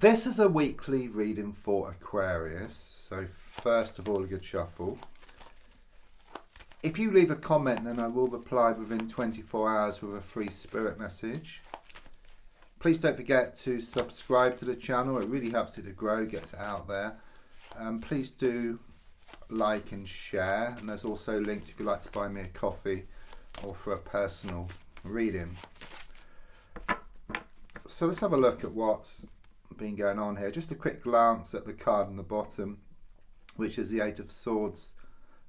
This is a weekly reading for Aquarius, so first of all a good shuffle. If you leave a comment, then I will reply within 24 hours with a free spirit message. Please don't forget to subscribe to the channel, it really helps it to grow, gets it out there. Please do like and share, and there's also links if you'd like to buy me a coffee or for a personal reading. So let's have a look at what's been going on here. Just a quick glance at the card on the bottom, which is the Eight of Swords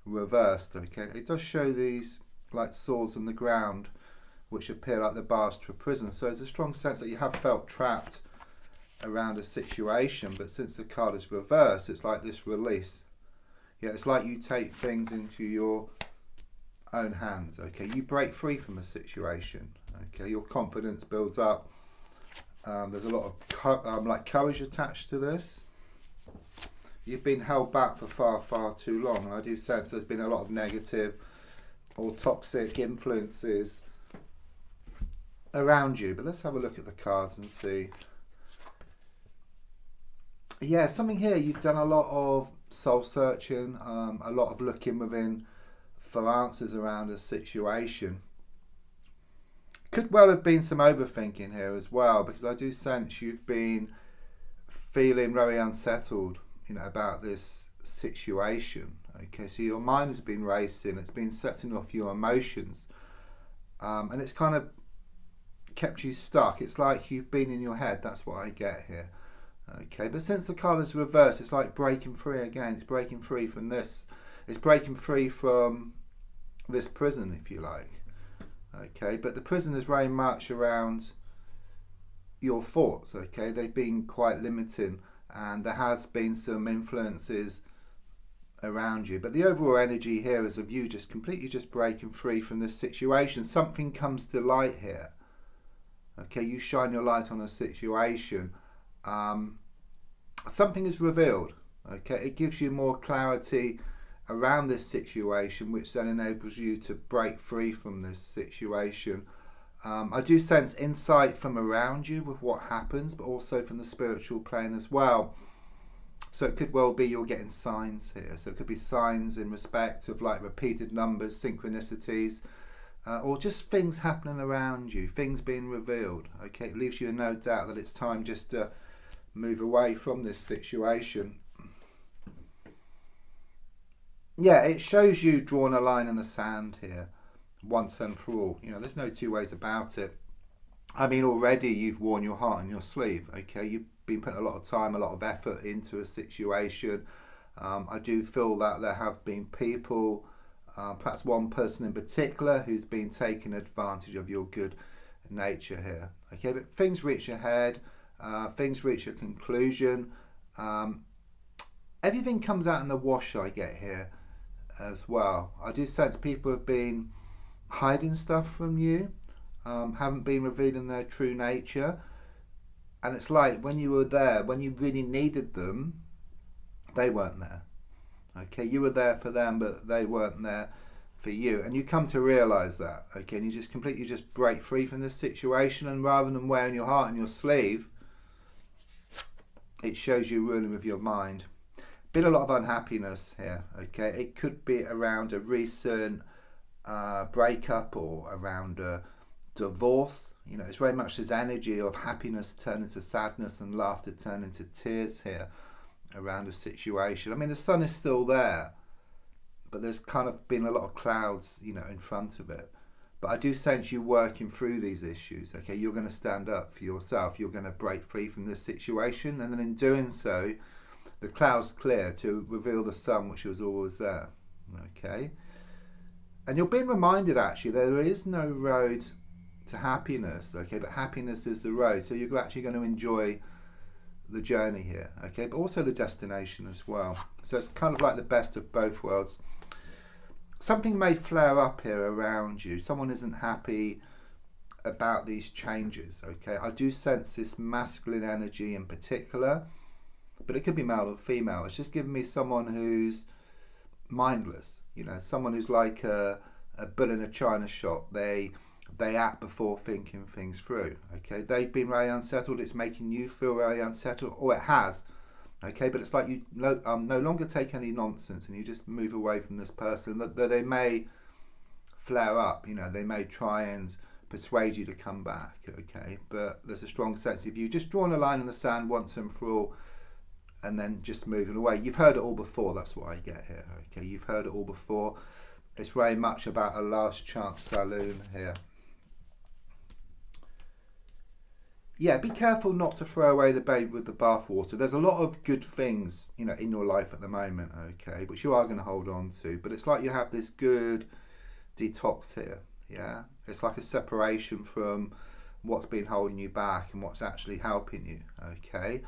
reversed. Okay, it does show these like swords on the ground which appear like the bars to a prison, so there's a strong sense that you have felt trapped around a situation, but since the card is reversed, it's like this release. Yeah, it's like you take things into your own hands. Okay, you break free from a situation. Okay, your confidence builds up. There's a lot of like courage attached to this. You've been held back for far too long, and I do sense there's been a lot of negative or toxic influences around you. But let's have a look at the cards and see. Yeah, something here, you've done a lot of soul searching, a lot of looking within for answers around a situation. Could well have been some overthinking here as well, because I do sense you've been feeling very unsettled, about this situation. Okay, so your mind has been racing, it's been setting off your emotions, and it's kind of kept you stuck. It's like you've been in your head, that's what I get here. Okay, but since the card is reversed, it's like breaking free again. It's breaking free from this. It's breaking free from this prison, if you like. Okay, but the prison is very much around your thoughts. Okay, they've been quite limiting, and there has been some influences around you, but the overall energy here is of you just completely just breaking free from this situation. Something comes to light here. Okay, you shine your light on a situation, something is revealed. Okay, it gives you more clarity around this situation, which then enables you to break free from this situation. I do sense insight from around you with what happens, but also from the spiritual plane as well. So it could well be you're getting signs here. So it could be signs in respect of like repeated numbers, synchronicities, or just things happening around you, things being revealed. Okay, it leaves you in no doubt that it's time just to move away from this situation. Yeah, it shows you drawing a line in the sand here, once and for all. There's no two ways about it. I mean, already you've worn your heart on your sleeve. Okay, you've been putting a lot of time, a lot of effort into a situation. I do feel that there have been people, perhaps one person in particular, who's been taking advantage of your good nature here. Okay, but things reach a head, things reach a conclusion. Everything comes out in the wash, I get here as well. I do sense people have been hiding stuff from you, haven't been revealing their true nature, and it's like when you were there, when you really needed them, they weren't there. Okay, you were there for them, but they weren't there for you, and you come to realize that. Okay, and you just completely just break free from this situation, and rather than wearing your heart on your sleeve, it shows you ruling with your mind. Been a lot of unhappiness here. Okay, it could be around a recent breakup or around a divorce. It's very much this energy of happiness turn into sadness and laughter turn into tears here around a situation. I mean, the sun is still there, but there's kind of been a lot of clouds, in front of it. But I do sense you working through these issues. Okay, you're going to stand up for yourself. You're going to break free from this situation, and then in doing so, the clouds clear to reveal the sun, which was always there. Okay, and you're being reminded actually there is no road to happiness. Okay, but happiness is the road. So you're actually going to enjoy the journey here. Okay, but also the destination as well. So it's kind of like the best of both worlds. Something may flare up here around you. Someone isn't happy about these changes. Okay, I do sense this masculine energy in particular, but it could be male or female. It's just giving me someone who's mindless, someone who's like a bull in a china shop. They They act before thinking things through. Okay, they've been very unsettled. It's making you feel very unsettled, or it has. Okay, but it's like you no longer take any nonsense, and you just move away from this person. That they may flare up, they may try and persuade you to come back. Okay, but there's a strong sense of you just drawing a line in the sand once and for all, and then just moving away. You've heard it all before. That's what I get here. Okay, you've heard it all before. It's very much about a last chance saloon here. Yeah, be careful not to throw away the baby with the bathwater. There's a lot of good things, in your life at the moment, okay, which you are going to hold on to. But it's like you have this good detox here, yeah? It's like a separation from what's been holding you back and what's actually helping you, okay?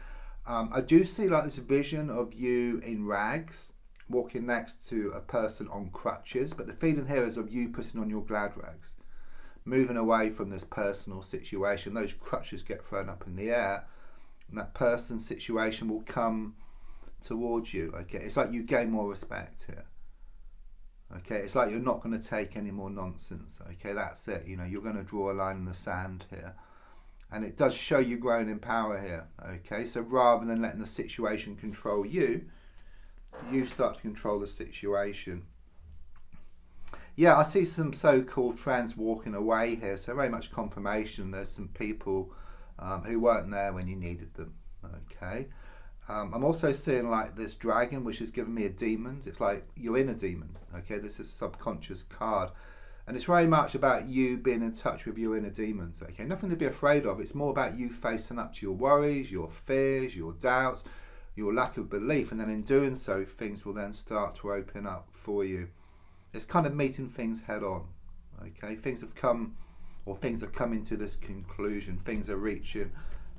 I do see like this vision of you in rags, walking next to a person on crutches, but the feeling here is of you putting on your glad rags, moving away from this personal situation. Those crutches get thrown up in the air, and that person's situation will come towards you. Okay, it's like you gain more respect here. Okay, it's like you're not going to take any more nonsense. Okay, that's it. You're going to draw a line in the sand here, and it does show you growing in power here. Okay, so rather than letting the situation control you, you start to control the situation. Yeah, I see some so-called friends walking away here, so very much confirmation there's some people who weren't there when you needed them. Okay, I'm also seeing like this dragon, which has given me a demon. It's like your inner demons. Okay, this is a subconscious card, and it's very much about you being in touch with your inner demons. Okay, nothing to be afraid of. It's more about you facing up to your worries, your fears, your doubts, your lack of belief, and then in doing so, things will then start to open up for you. It's kind of meeting things head on. Okay, things are coming to this conclusion. Things are reaching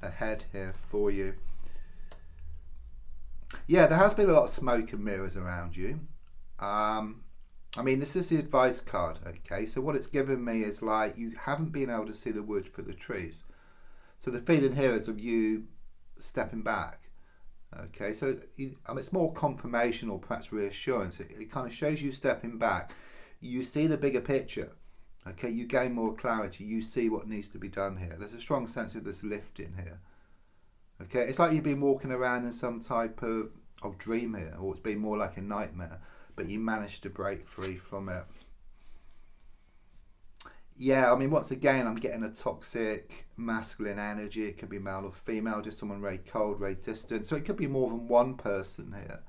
ahead here for you. Yeah, there has been a lot of smoke and mirrors around you. This is the advice card. Okay, so what it's given me is like you haven't been able to see the wood for the trees. So the feeling here is of you stepping back. Okay, so it's more confirmation or perhaps reassurance. It kind of shows you stepping back. You see the bigger picture. Okay, you gain more clarity. You see what needs to be done here. There's a strong sense of this lifting here. Okay, it's like you've been walking around in some type of dream here, or it's been more like a nightmare, but you managed to break free from it. Yeah, once again, I'm getting a toxic masculine energy. It could be male or female, just someone very cold, very distant. So it could be more than one person here.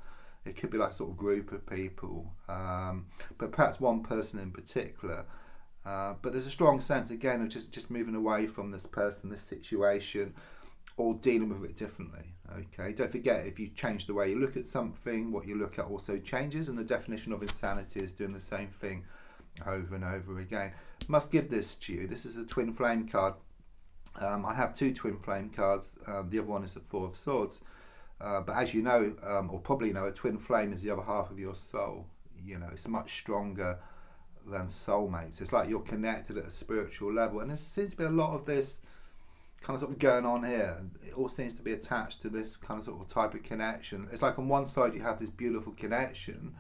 It could be like a sort of group of people, but perhaps one person in particular. But there's a strong sense, again, of just moving away from this person, this situation, or dealing with it differently. Okay, don't forget, if you change the way you look at something, what you look at also changes, and the definition of insanity is doing the same thing over and over again. Must give this to you. This is a twin flame card. I have two twin flame cards. The other one is the Four of Swords. But as you know, or probably know, a twin flame is the other half of your soul. It's much stronger than soulmates. It's like you're connected at a spiritual level, and there seems to be a lot of this kind of sort of going on here. It all seems to be attached to this kind of sort of type of connection. It's like on one side you have this beautiful connection,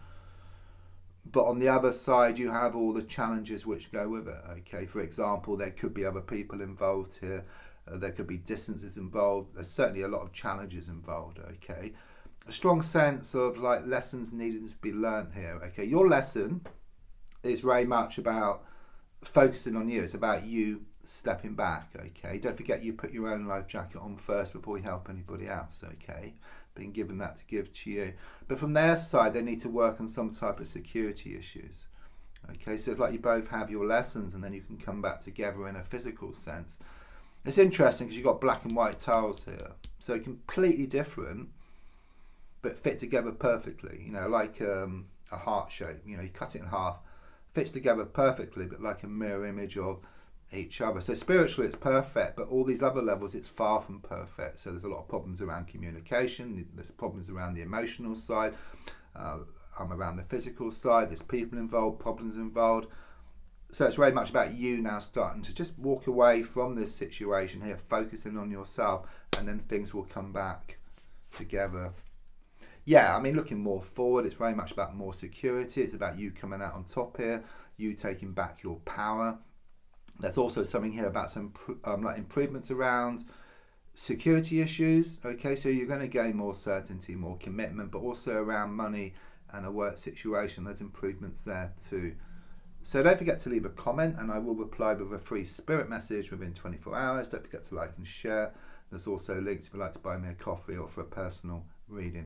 but on the other side you have all the challenges which go with it. Okay, for example, there could be other people involved here. There could be distances involved. There's certainly a lot of challenges involved. Okay, a strong sense of like lessons needing to be learned here. Okay, your lesson is very much about focusing on you. It's about you stepping back. Okay, don't forget you put your own life jacket on first before you help anybody else. Okay, being given that to give to you, but from their side they need to work on some type of security issues. Okay, so it's like you both have your lessons, and then you can come back together in a physical sense. It's interesting because you've got black and white tiles here, so completely different but fit together perfectly. Like a heart shape. You cut it in half, fits together perfectly, but like a mirror image of each other. So spiritually it's perfect, but all these other levels it's far from perfect. So there's a lot of problems around communication, there's problems around the emotional side, around the physical side, there's people involved, problems involved. So it's very much about you now starting to just walk away from this situation here, focusing on yourself, and then things will come back together. Yeah, looking more forward, it's very much about more security. It's about you coming out on top here, you taking back your power. There's also something here about some like improvements around security issues. Okay, so you're going to gain more certainty, more commitment, but also around money and a work situation. There's improvements there too. So don't forget to leave a comment, and I will reply with a free spirit message within 24 hours. Don't forget to like and share. There's also links if you'd like to buy me a coffee or for a personal reading.